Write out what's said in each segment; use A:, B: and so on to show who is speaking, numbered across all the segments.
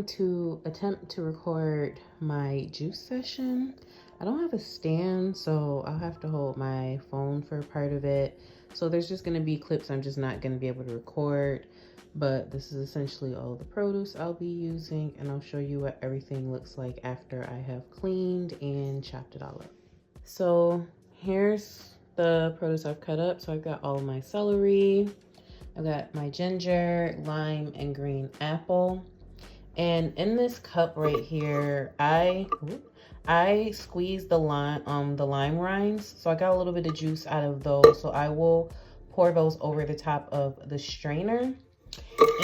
A: going to attempt to record my juice session. I don't have a stand, so I'll have to hold my phone for part of it. So there's just going to be clips I'm just not going to be able to record. But this is essentially all the produce I'll be using, and I'll show you what everything looks like after I have cleaned and chopped it all up. So here's the produce I've cut up. So I've got all of my celery, I've got my ginger, lime, and green apple. And in this cup right here, I squeezed the lime rinds. So I got a little bit of juice out of those. So I will pour those over the top of the strainer.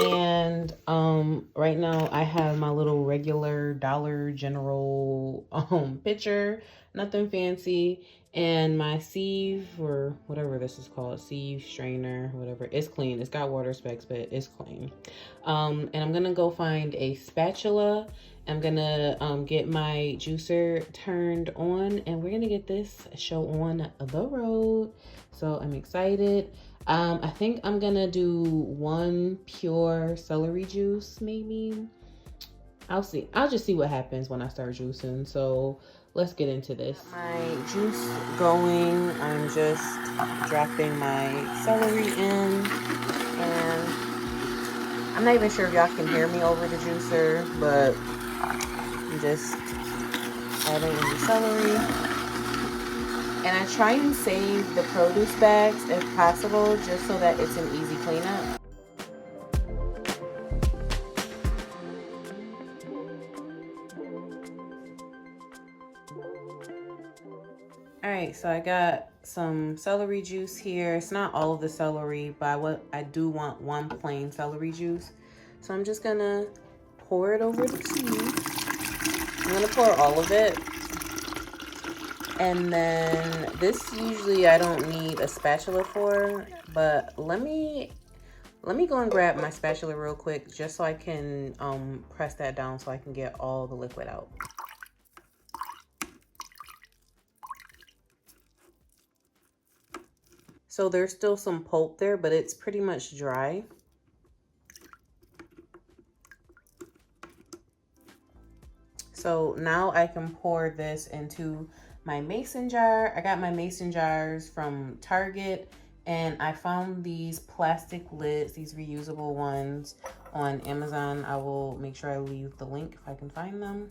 A: And right now I have my little regular Dollar General pitcher, nothing fancy, and my sieve, or whatever this is called, sieve, strainer, whatever. It's clean. It's got water specks, but it's clean. And I'm gonna go find a spatula. I'm gonna get my juicer turned on, and we're gonna get this show on the road. So I'm excited. I think I'm gonna do one pure celery juice, maybe. I'll see. I'll just see what happens when I start juicing. So let's get into this. My juice going. I'm just dropping my celery in, and I'm not even sure if y'all can hear me over the juicer, but I'm just adding in the celery. And I try and save the produce bags if possible, just so that it's an easy cleanup. All right, so I got some celery juice here. It's not all of the celery, but I do want one plain celery juice. So I'm just gonna pour it over the tea. I'm gonna pour all of it. And then this usually I don't need a spatula for, but let me go and grab my spatula real quick just so I can press that down so I can get all the liquid out. So there's still some pulp there, but it's pretty much dry. So now I can pour this into my mason jar. I got my mason jars from Target, and I found these plastic lids, these reusable ones, on Amazon. I will make sure I leave the link if I can find them.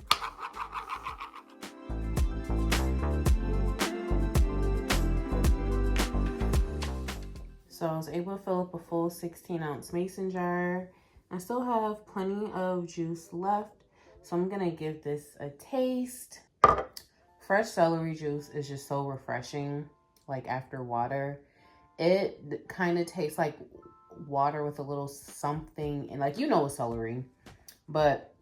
A: So I was able to fill up a full 16-ounce mason jar. I still have plenty of juice left, so I'm gonna give this a taste. Fresh celery juice is just so refreshing, like after water. It kind of tastes like water with a little something, and like, you know, it's celery, but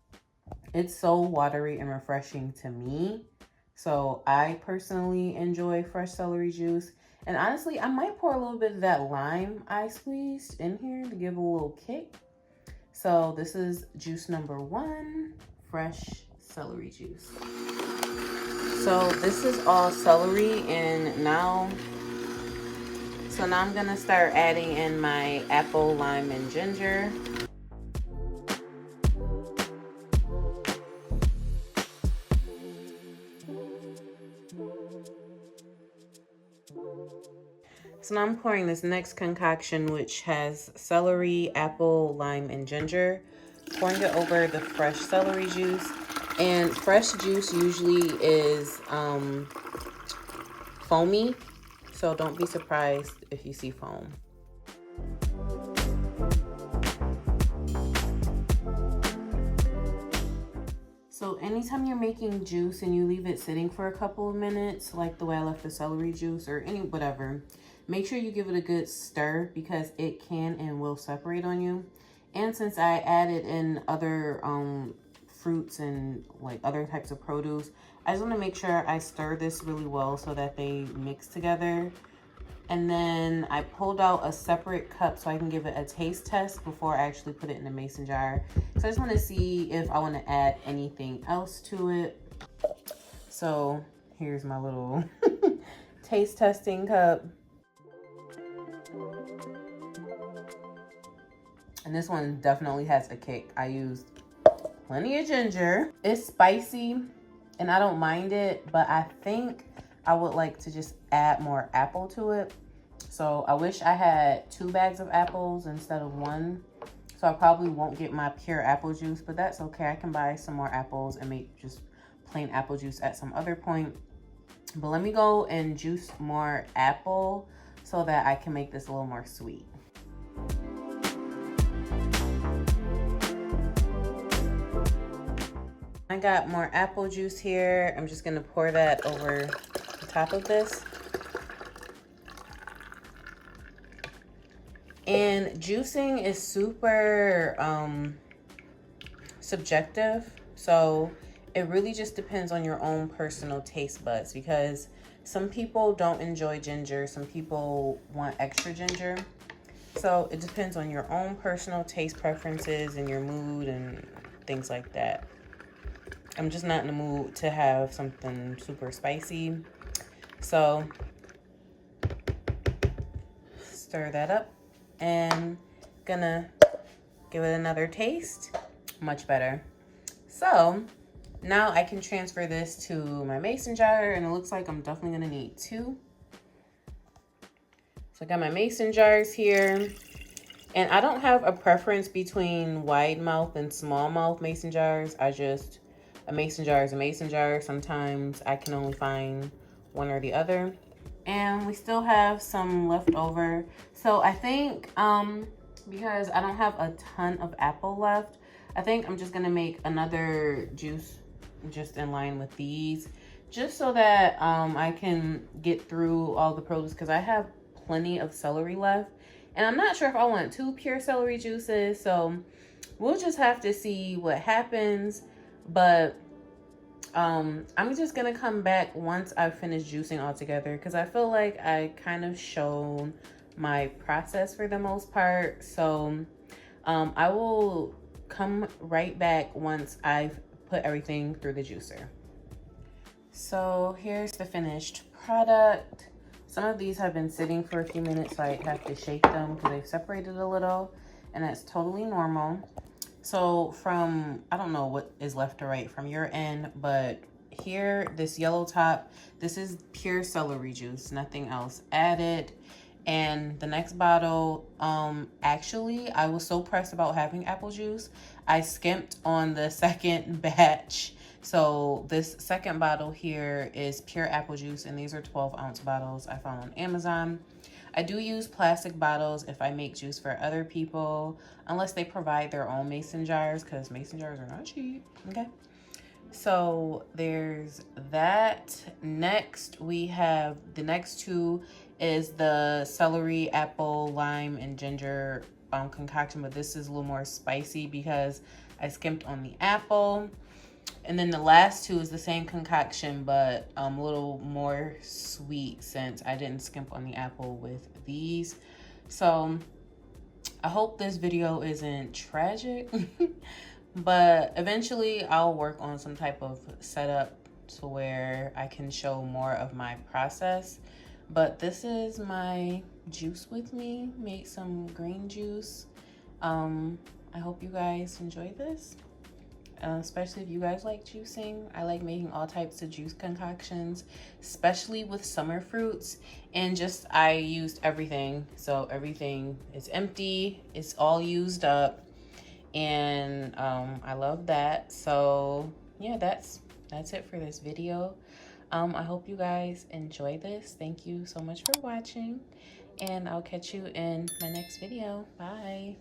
A: it's so watery and refreshing to me. So I personally enjoy fresh celery juice. And honestly, I might pour a little bit of that lime I squeezed in here to give a little kick. So this is juice number 1, fresh celery juice. So this is all celery, and now I'm gonna start adding in my apple, lime, and ginger. So now I'm pouring this next concoction, which has celery, apple, lime, and ginger. Pouring it over the fresh celery juice. And fresh juice usually is foamy, so don't be surprised if you see foam. So anytime you're making juice and you leave it sitting for a couple of minutes, like the way I left the celery juice or whatever, make sure you give it a good stir, because it can and will separate on you. And since I added in other fruits and like other types of produce, I just want to make sure I stir this really well so that they mix together. And then I pulled out a separate cup so I can give it a taste test before I actually put it in the mason jar. So I just want to see if I want to add anything else to it. So here's my little taste testing cup. And this one definitely has a kick. I used plenty of ginger. It's spicy and I don't mind it, but I think I would like to just add more apple to it. So I wish I had 2 bags of apples instead of 1. So I probably won't get my pure apple juice, but that's okay. I can buy some more apples and make just plain apple juice at some other point. But let me go and juice more apple so that I can make this a little more sweet. I got more apple juice here. I'm just gonna pour that over the top of this. And juicing is super subjective. So it really just depends on your own personal taste buds, because some people don't enjoy ginger. Some people want extra ginger. So it depends on your own personal taste preferences and your mood and things like that. I'm just not in the mood to have something super spicy. So stir that up and gonna give it another taste. Much better. So now I can transfer this to my mason jar, and it looks like I'm definitely gonna need 2. So I got my mason jars here, and I don't have a preference between wide mouth and small mouth mason jars. A mason jar is a mason jar. Sometimes I can only find one or the other. And we still have some left over. So I think, because I don't have a ton of apple left, I think I'm just gonna make another juice just in line with these, just so that I can get through all the produce, because I have plenty of celery left. And I'm not sure if I want 2 pure celery juices, so we'll just have to see what happens. But I'm just gonna come back once I've finished juicing all together, because I feel like I kind of shown my process for the most part. So I will come right back once I've put everything through the juicer. So here's the finished product. Some of these have been sitting for a few minutes, so I have to shake them because they've separated a little, and that's totally normal. So from, I don't know what is left to right from your end, but here, this yellow top, this is pure celery juice, nothing else added. And the next bottle, actually, I was so pressed about having apple juice, I skimped on the second batch. So this second bottle here is pure apple juice, and these are 12-ounce bottles I found on Amazon. I do use plastic bottles if I make juice for other people, unless they provide their own mason jars, because mason jars are not cheap, okay? So there's that. Next, we have the next 2 is the celery, apple, lime, and ginger concoction, but this is a little more spicy because I skimped on the apple. And then the last 2 is the same concoction, but a little more sweet since I didn't skimp on the apple with these. So I hope this video isn't tragic, but eventually I'll work on some type of setup to where I can show more of my process. But this is my juice with me. Made some green juice. I hope you guys enjoy this. Especially if you guys like juicing. I like making all types of juice concoctions, especially with summer fruits. And just, I used everything. So everything is empty. It's all used up. And I love that. So yeah, that's it for this video. I hope you guys enjoy this. Thank you so much for watching. And I'll catch you in my next video. Bye.